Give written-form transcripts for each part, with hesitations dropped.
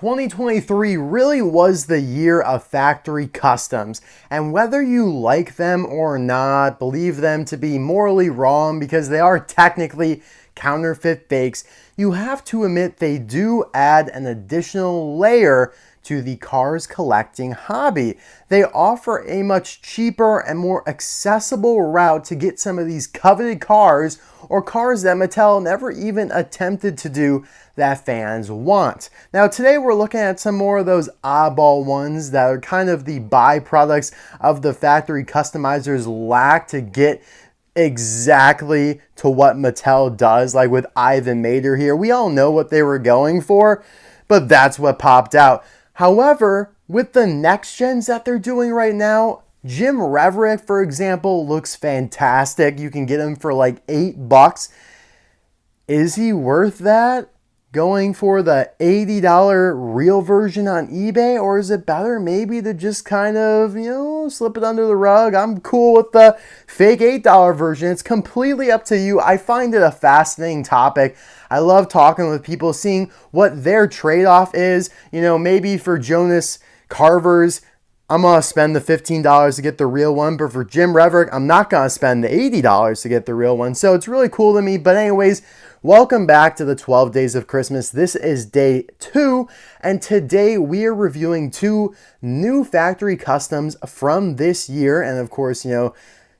2023 really was the year of factory customs, and whether you like them or not, believe them to be morally wrong because they are technically counterfeit fakes, you have to admit they do add an additional layer to the cars collecting hobby. They offer a much cheaper and more accessible route to get some of these coveted cars, or cars that Mattel never even attempted to do, that fans want. Now today we're looking at some more of those oddball ones that are kind of the byproducts of the factory customizers lack to get exactly to what Mattel does. Like with Ivan Mater here, we all know what they were going for, but that's what popped out. However, with the next gens that they're doing right now, Jim Reverick, for example, looks fantastic. You can get him for like $8. Is he worth that? Going for the $80 real version on eBay? Or is it better maybe to just kind of, slip it under the rug? I'm cool with the fake $8 version. It's completely up to you. I find it a fascinating topic. I love talking with people, seeing what their trade-off is. Maybe for Jonas Carver's, I'm going to spend the $15 to get the real one, but for Jim Reverick, I'm not going to spend the $80 to get the real one. So it's really cool to me. But anyways, welcome back to the 12 Days of Christmas. This is day 2, and today we are reviewing 2 new factory customs from this year. And of course, you're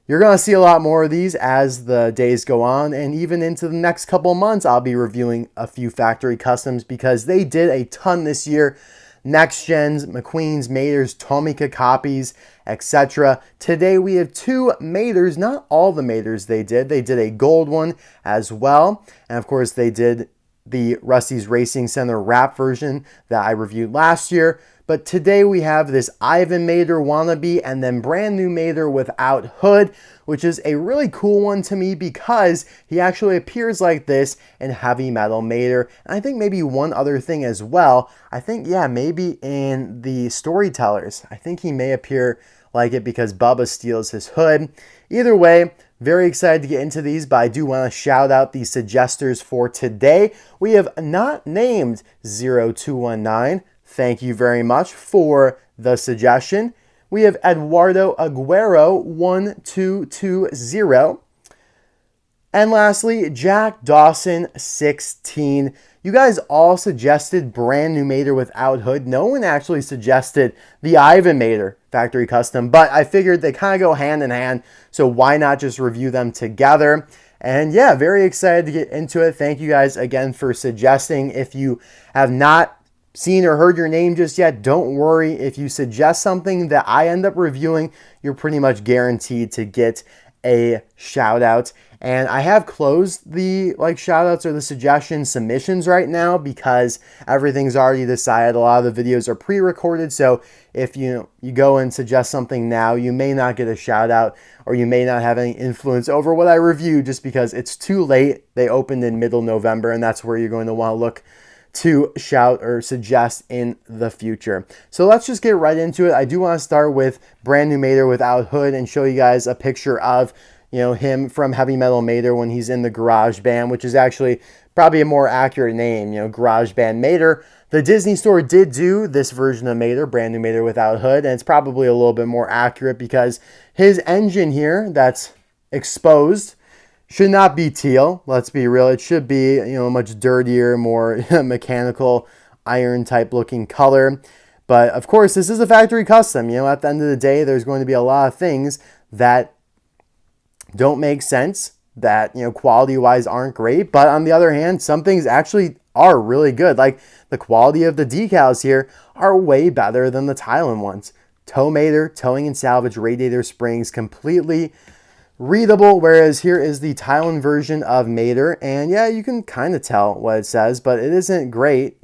going to see a lot more of these as the days go on, and even into the next couple months, I'll be reviewing a few factory customs because they did a ton this year. Next gens, McQueen's, Maters, Tomica copies, etc. Today we have 2 Maters, not all the Maters they did. They did a gold one as well. And of course they did the Rust-eze Racing Center wrap version that I reviewed last year. But today we have this Ivan Mater wannabe and then brand new Mater without hood, which is a really cool one to me because he actually appears like this in Heavy Metal Mater. And I think maybe one other thing as well. I think, maybe in the Storytellers, I think he may appear like it because Bubba steals his hood. Either way, very excited to get into these, but I do want to shout out the suggesters for today. We have Not Named 0219. Thank you very much for the suggestion. We have Eduardo Aguero 1220. And lastly, Jack Dawson 16. You guys all suggested brand new Mater without hood. No one actually suggested the Ivan Mater factory custom, but I figured they kind of go hand in hand, so why not just review them together? And yeah, very excited to get into it. Thank you guys again for suggesting. If you have not seen or heard your name just yet, don't worry. If you suggest something that I end up reviewing, you're pretty much guaranteed to get a shout out. And I have closed the shout outs or the suggestion submissions right now because everything's already decided. A lot of the videos are pre-recorded, so if you go and suggest something now, you may not get a shout out, or you may not have any influence over what I review just because it's too late. They opened in middle November, and that's where you're going to want to look to shout or suggest in the future. So let's just get right into it. I do want to start with brand new Mater without hood and show you guys a picture of him from Heavy Metal Mater when he's in the Garage Band, which is actually probably a more accurate name, Garage Band Mater. The Disney Store did do this version of Mater, brand new Mater without hood, and it's probably a little bit more accurate because his engine here that's exposed should not be teal. Let's be real. It should be, a much dirtier, more mechanical, iron type looking color. But of course, this is a factory custom. At the end of the day, there's going to be a lot of things that don't make sense, that, quality wise aren't great. But on the other hand, some things actually are really good. Like the quality of the decals here are way better than the Thailand ones. Tow Mater, towing and salvage radiator springs, completely readable, whereas here is the Thailand version of Mater, and yeah, you can kind of tell what it says, but it isn't great,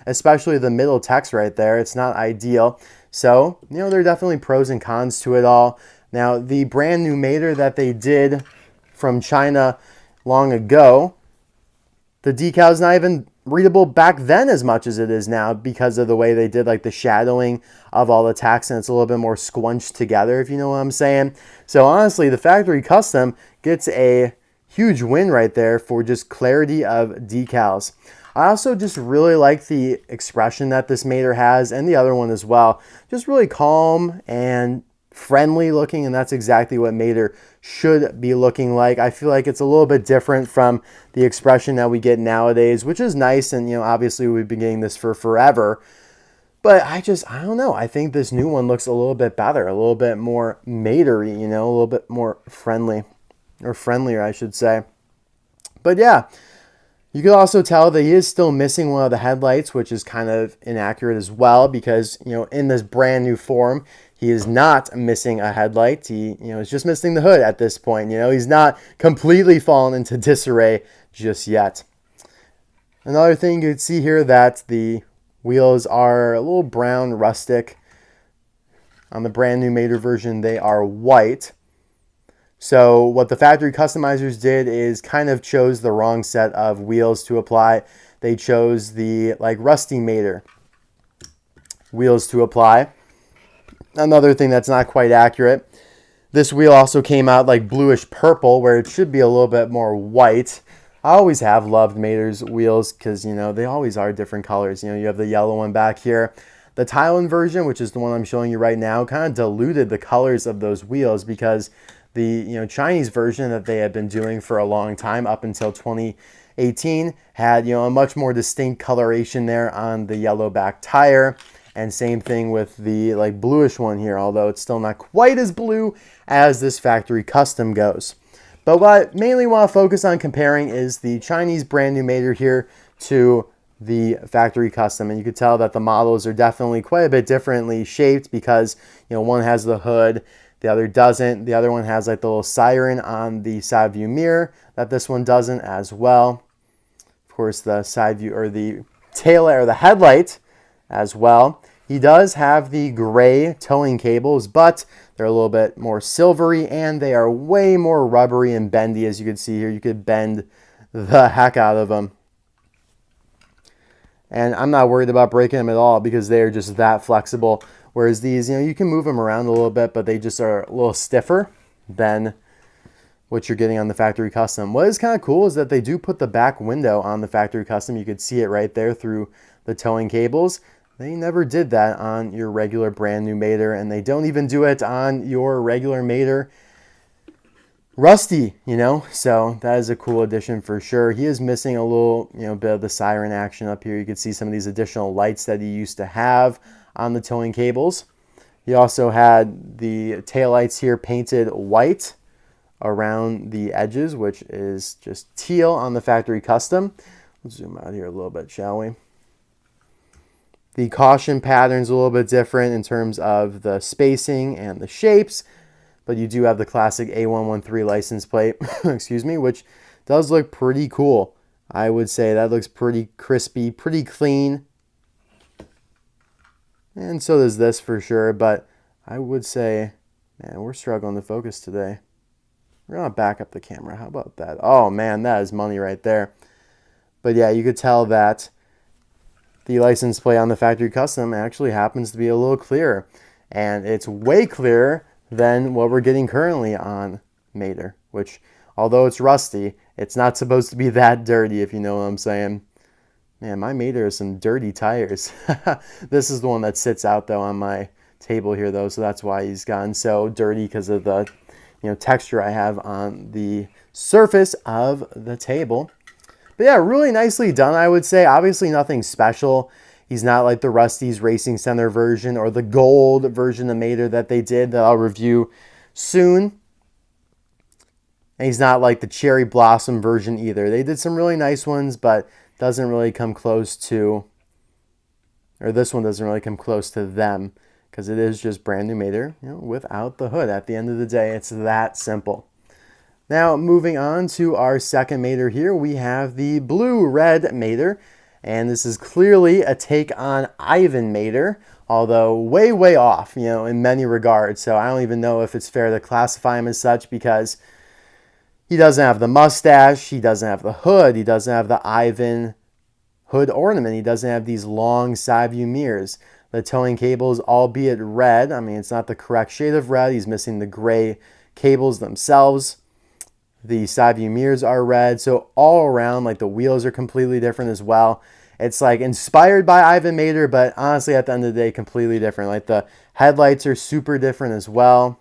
especially the middle text right there. It's not ideal. So, there are definitely pros and cons to it all. Now, the brand new Mater that they did from China long ago, the decal's not even readable back then as much as it is now because of the way they did the shadowing of all the text, and it's a little bit more squunched together, if you know what I'm saying. So honestly, the factory custom gets a huge win right there for just clarity of decals. I also just really like the expression that this Mater has, and the other one as well. Just really calm and friendly looking, and that's exactly what Mater should be looking like. I feel like it's a little bit different from the expression that we get nowadays, which is nice, and obviously we've been getting this for forever. But I don't know. I think this new one looks a little bit better, a little bit more Matery, a little bit more friendly, or friendlier, I should say. But yeah, you can also tell that he is still missing one of the headlights, which is kind of inaccurate as well, because, in this brand new form, he is not missing a headlight. He, is just missing the hood at this point. He's not completely fallen into disarray just yet. Another thing you can see here, that the wheels are a little brown, rustic. On the brand new Mater version, they are white. So what the factory customizers did is kind of chose the wrong set of wheels to apply. They chose the rusty Mater wheels to apply. Another thing that's not quite accurate. This wheel also came out bluish purple, where it should be a little bit more white. I always have loved Mater's wheels because, they always are different colors. You have the yellow one back here. The Thailand version, which is the one I'm showing you right now, kind of diluted the colors of those wheels, because the Chinese version that they had been doing for a long time up until 2018 had a much more distinct coloration there on the yellow back tire, and same thing with the bluish one here, although it's still not quite as blue as this factory custom goes. But what I mainly want to focus on comparing is the Chinese brand new Mater here to the factory custom, and you could tell that the models are definitely quite a bit differently shaped, because one has the hood, the other doesn't. The other one has the little siren on the side view mirror that this one doesn't as well. Of course, the side view, or the tail or the headlight as well. He does have the gray towing cables, but they're a little bit more silvery, and they are way more rubbery and bendy. As you can see here, you could bend the heck out of them. And I'm not worried about breaking them at all, because they are just that flexible. Whereas these, you can move them around a little bit, but they just are a little stiffer than what you're getting on the factory custom. What is kind of cool is that they do put the back window on the factory custom. You could see it right there through the towing cables. They never did that on your regular brand new Mater, and they don't even do it on your regular Mater Rusty, so that is a cool addition for sure. He is missing a little, bit of the siren action up here. You can see some of these additional lights that he used to have on the towing cables. He also had the taillights here painted white around the edges, which is just teal on the factory custom. Let's zoom out here a little bit, shall we? The caution pattern's a little bit different in terms of the spacing and the shapes, but you do have the classic A113 license plate, excuse me, which does look pretty cool. I would say that looks pretty crispy, pretty clean. And so does this for sure, but I would say, man, we're struggling to focus today. We're going to back up the camera. How about that? Oh, man, that is money right there. But yeah, you could tell that the license plate on the factory custom actually happens to be a little clearer. And it's way clearer than what we're getting currently on Mater, which, although it's rusty, it's not supposed to be that dirty, if you know what I'm saying. Man, my Mater has some dirty tires. This is the one that sits out, though, on my table here, though, so that's why he's gotten so dirty, because of the texture I have on the surface of the table. But yeah, really nicely done, I would say. Obviously nothing special. He's not like the Rust-eze Racing Center version or the gold version of Mater that they did that I'll review soon. And he's not like the Cherry Blossom version either. They did some really nice ones, but doesn't really come close to, or this one doesn't really come close to them, because it is just brand new Mater, without the hood. At the end of the day, it's that simple. Now, moving on to our second Mater here, we have the blue-red Mater, and this is clearly a take on Ivan Mater, although way, way off, in many regards. So I don't even know if it's fair to classify him as such, because he doesn't have the mustache, he doesn't have the hood, he doesn't have the Ivan hood ornament, he doesn't have these long side view mirrors. The towing cables, albeit red, I mean, it's not the correct shade of red, he's missing the gray cables themselves. The side view mirrors are red. So all around, like the wheels are completely different as well. It's like inspired by Ivan Mater, but honestly at the end of the day, completely different. Like the headlights are super different as well.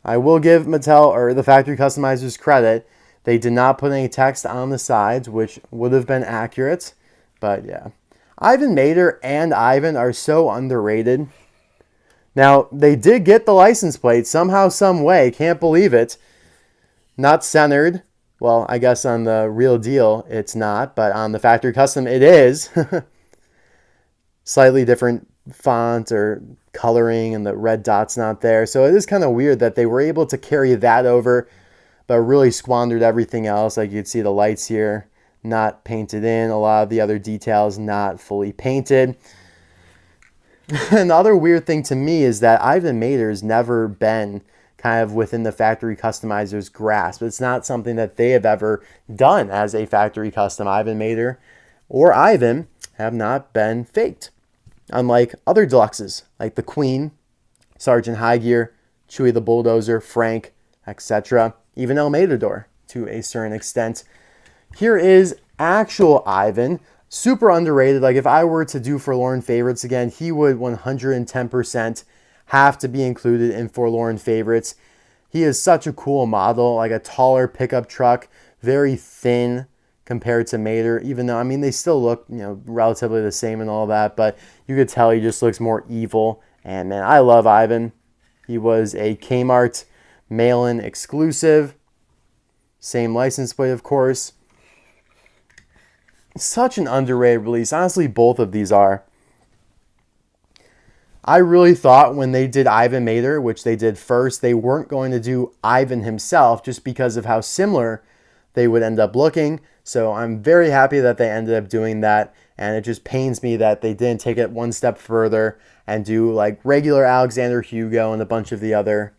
I will give Mattel or the factory customizers credit. They did not put any text on the sides, which would have been accurate. But yeah, Ivan Mater and Ivan are so underrated. Now, they did get the license plate somehow, some way. Can't believe it. Not centered. Well, I guess on the real deal, it's not. But on the factory custom, it is. Slightly different font or coloring, and the red dot's not there. So it is kind of weird that they were able to carry that over, but really squandered everything else. Like you'd see the lights here not painted in. A lot of the other details not fully painted. And the other weird thing to me is that Ivan Mater's never been kind of within the factory customizer's grasp. It's not something that they have ever done as a factory custom. Ivan Mater or Ivan have not been faked. Unlike other deluxes, like the Queen, Sergeant Highgear, Chewie the Bulldozer, Frank, etc. Even El Matador to a certain extent. Here is actual Ivan. Super underrated. Like if I were to do Forlorn Favorites again, he would 110% have to be included in Forlorn Favorites. He is such a cool model, like a taller pickup truck, very thin compared to Mater, even though, I mean, they still look, relatively the same and all that, but you could tell he just looks more evil. And man, I love Ivan. He was a Kmart mail-in exclusive. Same license plate, of course. Such an underrated release. Honestly, both of these are. I really thought when they did Ivan Mater, which they did first, they weren't going to do Ivan himself just because of how similar they would end up looking. So I'm very happy that they ended up doing that. And it just pains me that they didn't take it one step further and do like regular Alexander Hugo and a bunch of the other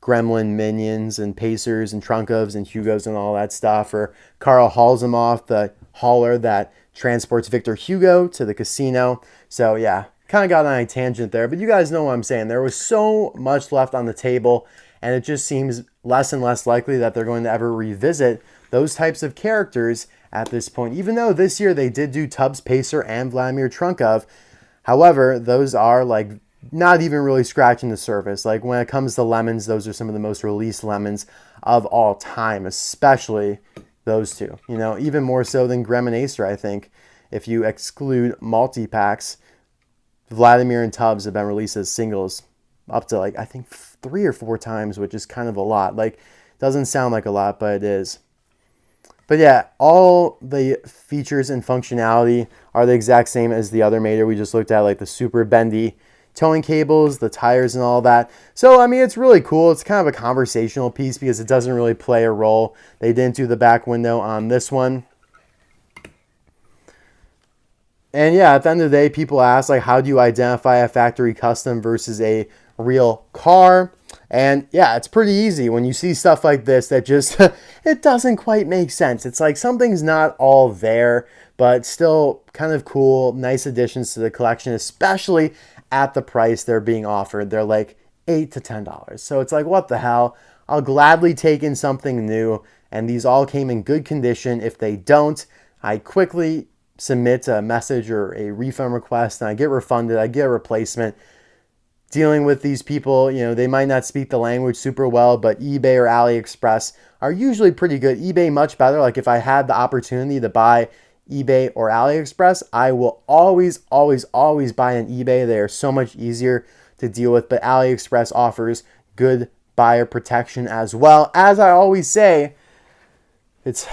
Gremlin minions and Pacers and Trunkovs and Hugos and all that stuff. Or Carl Halzimoff, the hauler that transports Victor Hugo to the casino. So yeah, kind of got on a tangent there, but you guys know what I'm saying. There was so much left on the table, and it just seems less and less likely that they're going to ever revisit those types of characters at this point. Even though this year they did do Tubbs Pacer and Vladimir Trunkov. However, those are like not even really scratching the surface. Like when it comes to lemons, those are some of the most released lemons of all time, especially those two. Even more so than Grem and Acer, I think. If you exclude multi-packs, Vladimir and Tubbs have been released as singles up to I think 3 or 4 times, which is kind of a lot. Doesn't sound like a lot, but it is. But yeah, all the features and functionality are the exact same as the other Mater we just looked at, like the super bendy towing cables, the tires and all that. So, I mean, it's really cool. It's kind of a conversational piece because it doesn't really play a role. They didn't do the back window on this one. And yeah, at the end of the day, people ask, how do you identify a factory custom versus a real car? And yeah, it's pretty easy when you see stuff like this that just, it doesn't quite make sense. It's like something's not all there, but still kind of cool, nice additions to the collection, especially at the price they're being offered. They're like $8 to $10. So it's like, what the hell? I'll gladly take in something new. And these all came in good condition. If they don't, I quickly submit a message or a refund request and I get refunded. I get a replacement. Dealing with these people, they might not speak the language super well, but eBay or AliExpress are usually pretty good. eBay much better. Like if I had the opportunity to buy eBay or AliExpress, I will always, always, always buy on eBay. They are so much easier to deal with, but AliExpress offers good buyer protection as well. As I always say, it's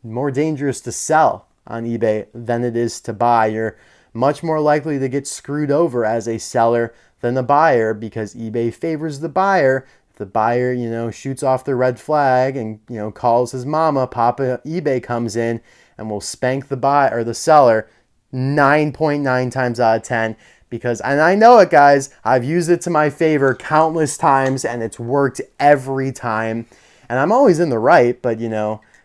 more dangerous to sell on eBay than it is to buy. You're much more likely to get screwed over as a seller than the buyer because eBay favors the buyer. If the buyer, shoots off the red flag and, calls his mama, Papa eBay comes in and will spank the buyer or the seller 9.9 times out of 10 because, and I know it, guys, I've used it to my favor countless times and it's worked every time. And I'm always in the right, but,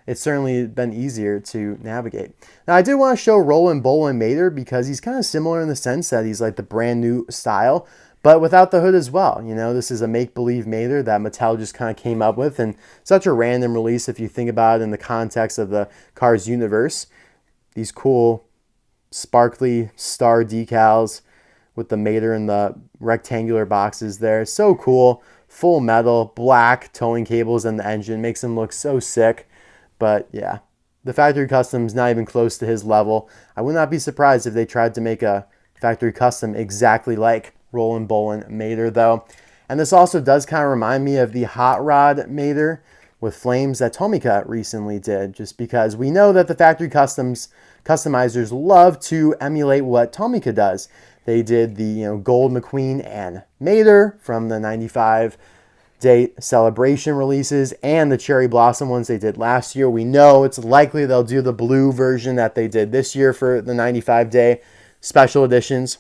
it's certainly been easier to navigate. Now, I did want to show Roland Bolin Mater because he's kind of similar in the sense that he's like the brand new style, but without the hood as well. You know, this is a make-believe Mater that Mattel just kind of came up with, and such a random release if you think about it in the context of the Cars universe. These cool sparkly star decals with the Mater in the rectangular boxes there. So cool. Full metal, black towing cables in the engine. Makes him look so sick. But yeah, the factory custom's not even close to his level. I would not be surprised if they tried to make a factory custom exactly like Rollin' Bolin' Mater though. And this also does kind of remind me of the Hot Rod Mater with flames that Tomica recently did, just because we know that the factory customizers love to emulate what Tomica does. They did the Gold McQueen and Mater from the 95 day celebration releases and the Cherry Blossom ones they did last year. We know it's likely they'll do the blue version that they did this year for the 95 day special editions.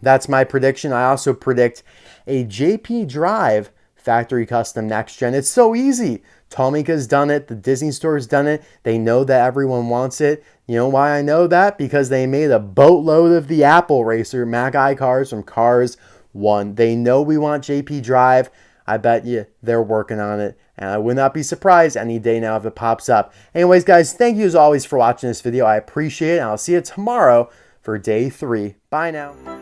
That's my prediction. I also predict a JP Drive factory custom next gen. It's so easy. Tomica's done it. The Disney Store's done it. They know that everyone wants it. You know why I know that? Because they made a boatload of the Apple Racer Mac-Eye cars from Cars 1. They know we want JP Drive. I bet you they're working on it. And I would not be surprised any day now if it pops up. Anyways, guys, thank you as always for watching this video. I appreciate it. And I'll see you tomorrow for day 3. Bye now.